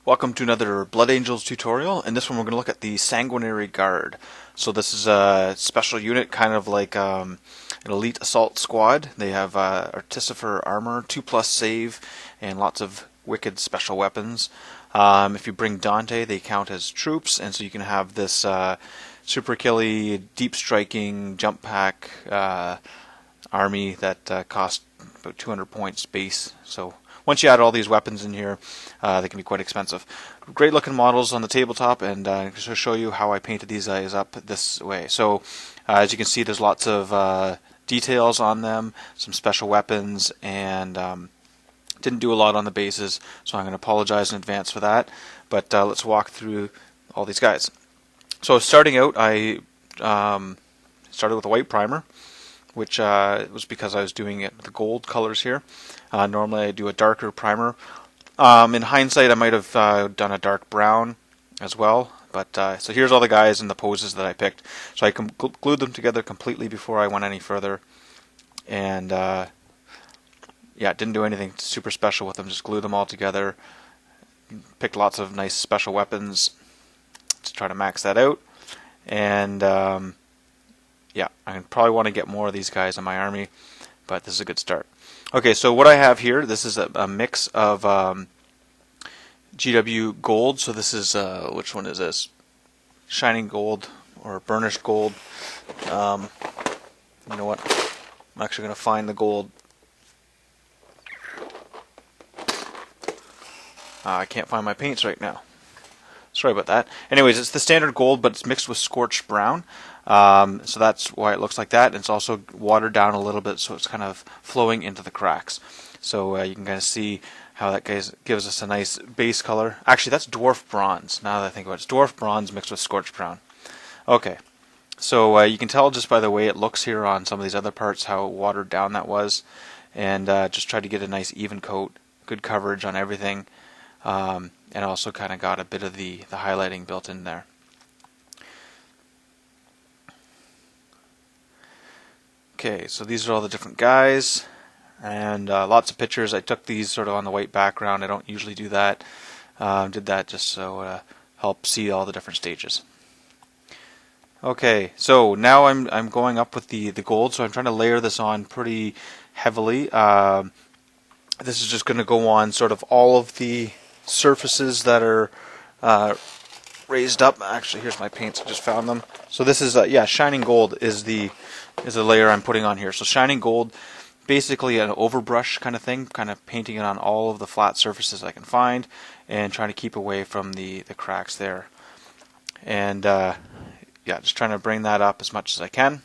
Welcome to another Blood Angels tutorial. In this one we're going to look at the Sanguinary Guard. So this is a special unit, kind of like an elite assault squad. They have artificer armor, 2+ save, and lots of wicked special weapons. If you bring Dante, they count as troops, and so you can have this super killy, deep striking, jump pack army that costs about 200 points base. So once you add all these weapons in here, they can be quite expensive. Great looking models on the tabletop, and I'm going to show you how I painted these guys up this way. So as you can see, there's lots of details on them, some special weapons, and didn't do a lot on the bases, so I'm going to apologize in advance for that. But let's walk through all these guys. So starting out, I started with a white primer, which was because I was doing it with the gold colors here. Normally I do a darker primer. In hindsight, I might have done a dark brown as well. But so here's all the guys and the poses that I picked. So I glued them together completely before I went any further. And yeah, didn't do anything super special with them. Just glued them all together. Picked lots of nice special weapons to try to max that out. And yeah, I probably want to get more of these guys in my army, but this is a good start. Okay, so what I have here, this is a mix of GW gold. So this is, which one is this? Shining gold or burnished gold. You know what? I'm actually going to find the gold. I can't find my paints right now. Sorry about that. Anyways, it's the standard gold, but it's mixed with scorched brown. So that's why it looks like that. And it's also watered down a little bit, so it's kind of flowing into the cracks. So you can kind of see how that gives us a nice base color. Actually, that's dwarf bronze. Now that I think about it, it's dwarf bronze mixed with scorched brown. Okay, so you can tell just by the way it looks here on some of these other parts how watered down that was. And just tried to get a nice even coat, good coverage on everything. And also kind of got a bit of the highlighting built in there. Okay, so these are all the different guys, and lots of pictures. I took these sort of on the white background. I don't usually do that. Did that just so help see all the different stages. Okay, so now I'm going up with the gold, so I'm trying to layer this on pretty heavily. This is just going to go on sort of all of the surfaces that are raised up. Actually, here's my paints. I just found them. So this is yeah, shining gold is the layer I'm putting on here. So shining gold, basically an overbrush kind of thing, kind of painting it on all of the flat surfaces I can find, and trying to keep away from the cracks there. And yeah, just trying to bring that up as much as I can.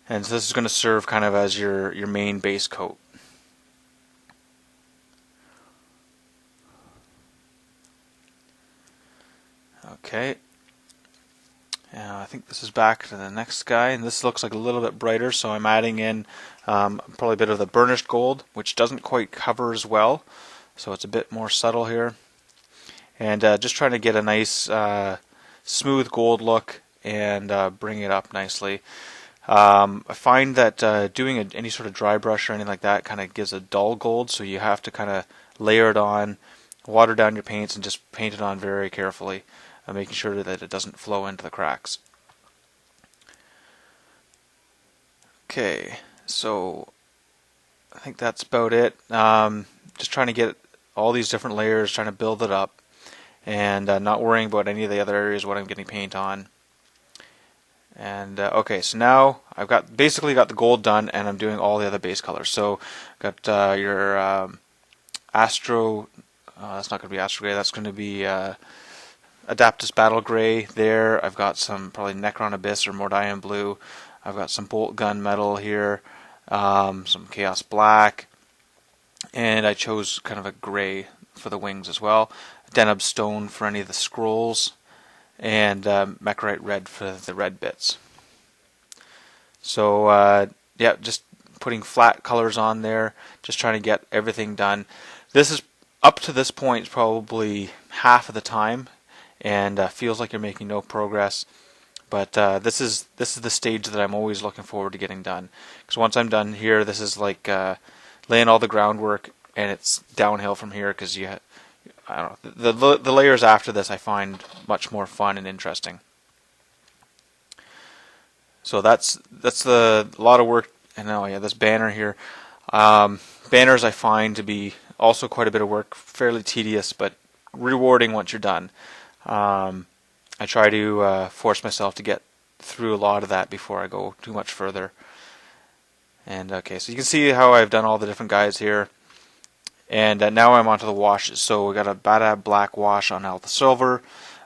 And so this is going to serve kind of as your main base coat. Okay, I think this is back to the next guy, and this looks like a little bit brighter, so I'm adding in probably a bit of the burnished gold, which doesn't quite cover as well, so it's a bit more subtle here. And just trying to get a nice smooth gold look and bring it up nicely. I find that doing any sort of dry brush or anything like that kind of gives a dull gold, so you have to kind of layer it on, water down your paints, and just paint it on very carefully. Making sure that it doesn't flow into the cracks. Okay, so I think that's about it. Just trying to get all these different layers, trying to build it up, and not worrying about any of the other areas what I'm getting paint on. And okay, so now I've basically got the gold done, and I'm doing all the other base colors. So got your Astro. That's not going to be Astro Gray. That's going to be Adaptus Battle Gray there. I've got some probably Necron Abyss or Mordian Blue. I've got some Bolt Gun Metal here, some Chaos Black, and I chose kind of a gray for the wings as well. Deneb Stone for any of the scrolls, and Mechrite Red for the red bits. So yeah, just putting flat colors on there, just trying to get everything done. This is up to this point probably half of the time, and feels like you're making no progress. But this is the stage that I'm always looking forward to getting done. Because once I'm done here, this is like laying all the groundwork, and it's downhill from here. Because I don't know, the layers after this I find much more fun and interesting. So that's a lot of work. And oh yeah, this banner here. Banners I find to be also quite a bit of work, fairly tedious, but rewarding once you're done. I try to force myself to get through a lot of that before I go too much further. And okay, so you can see how I've done all the different guys here. And now I'm onto the washes. So we got a Badab black wash on Alpha Silver.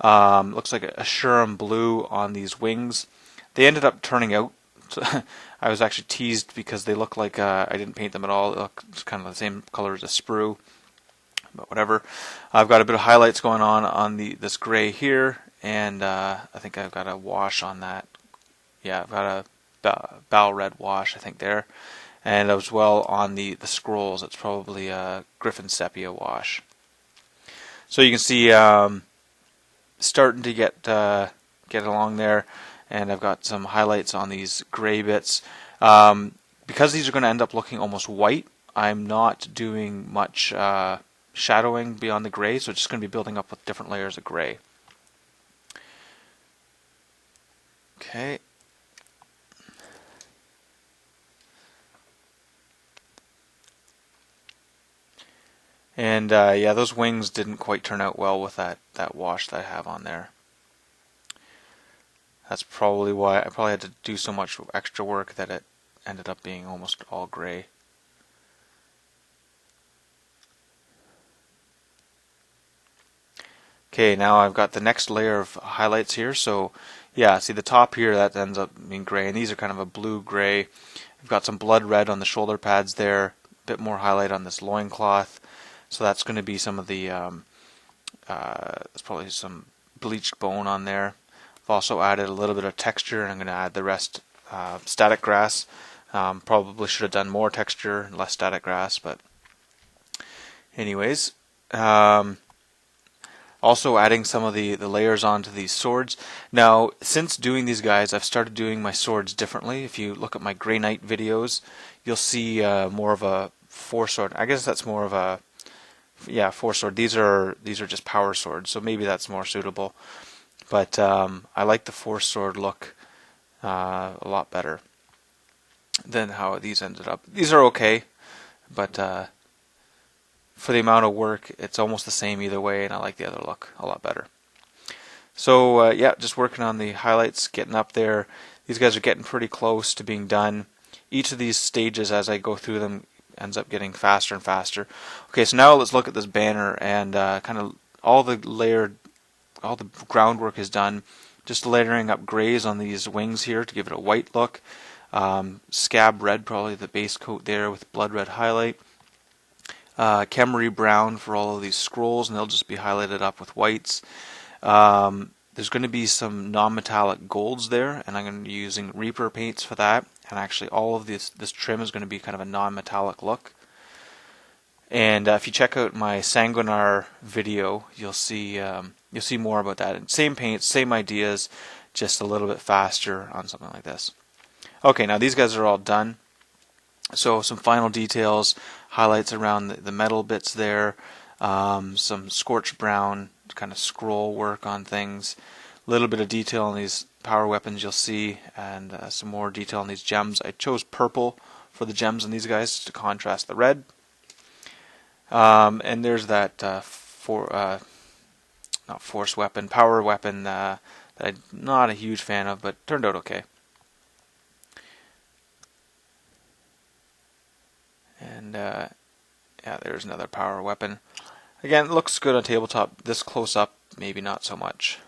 Looks like a Shuram blue on these wings. They ended up turning out. I was actually teased because they look like I didn't paint them at all. They look kind of the same color as a sprue, but whatever. I've got a bit of highlights going on this gray here, and I think I've got a wash on that. Yeah, I've got a bow red wash, I think there, and as well on the scrolls. It's probably a Griffin Sepia wash. So you can see starting to get along there. And I've got some highlights on these gray bits. Because these are going to end up looking almost white, I'm not doing much shadowing beyond the gray, so it's just going to be building up with different layers of gray. Okay. And yeah, those wings didn't quite turn out well with that wash that I have on there. That's probably why I probably had to do so much extra work that it ended up being almost all gray. Okay, now I've got the next layer of highlights here. So yeah, see the top here, that ends up being gray, and these are kind of a blue-gray. I've got some blood red on the shoulder pads there, a bit more highlight on this loincloth. So that's going to be some of the, there's probably some bleached bone on there. I've also added a little bit of texture, and I'm going to add the rest static grass. Probably should have done more texture and less static grass, but anyways. Also adding some of the layers onto these swords. Now, since doing these guys, I've started doing my swords differently. If you look at my Grey Knight videos, you'll see more of a 4-sword. I guess that's more of a 4-sword. These are just power swords, so maybe that's more suitable. But I like the 4-sword look a lot better than how these ended up. These are okay, but for the amount of work, it's almost the same either way, and I like the other look a lot better. So yeah, just working on the highlights, getting up there. These guys are getting pretty close to being done. Each of these stages, as I go through them, ends up getting faster and faster. Okay, so now let's look at this banner, and kind of all the groundwork is done. Just layering up grays on these wings here to give it a white look. Scab red, probably the base coat there with blood red highlight. Kemery brown for all of these scrolls, and they'll just be highlighted up with whites. There's going to be some non-metallic golds there, and I'm going to be using Reaper paints for that. And actually, all of this trim is going to be kind of a non-metallic look. And if you check out my Sanguinar video, you'll see more about that. And same paints, same ideas, just a little bit faster on something like this. Okay, now these guys are all done. So some final details, highlights around the metal bits there, some scorched brown kind of scroll work on things, a little bit of detail on these power weapons you'll see, and some more detail on these gems. I chose purple for the gems on these guys to contrast the red. And there's that not force weapon, power weapon that I'm not a huge fan of, but turned out okay. And yeah, there's another power weapon. Again, it looks good on tabletop. This close up, maybe not so much.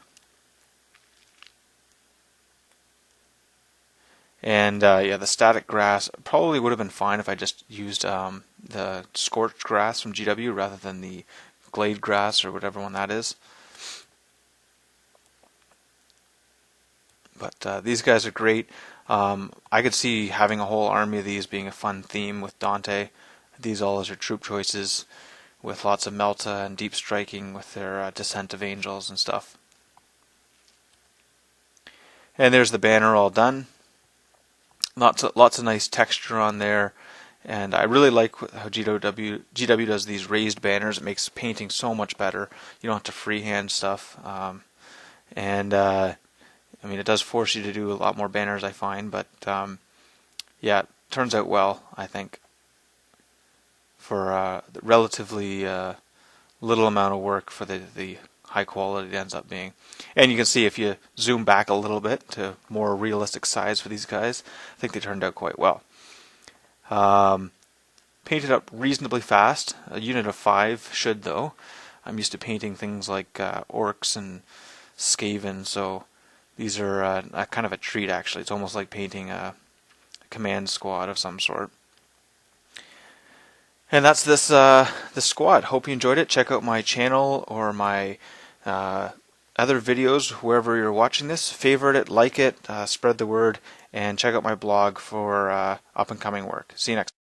And yeah, the static grass probably would have been fine if I just used the scorched grass from GW rather than the glade grass or whatever one that is. But these guys are great. I could see having a whole army of these being a fun theme with Dante. These all are troop choices with lots of Melta and deep striking with their Descent of Angels and stuff. And there's the banner all done. Lots of nice texture on there, And I really like how GW does these raised banners. It makes painting so much better. You don't have to freehand stuff. And I mean, it does force you to do a lot more banners, I find, but yeah, it turns out well, I think, for the relatively little amount of work for the high quality it ends up being. And you can see if you zoom back a little bit to more realistic size for these guys, I think they turned out quite well. Painted up reasonably fast. A unit of 5 should, though. I'm used to painting things like orcs and Skaven, so these are a kind of a treat, actually. It's almost like painting a command squad of some sort. And that's this squad. Hope you enjoyed it. Check out my channel or my other videos wherever you're watching this. Favorite it, like it, spread the word, and check out my blog for up and coming work. See you next time.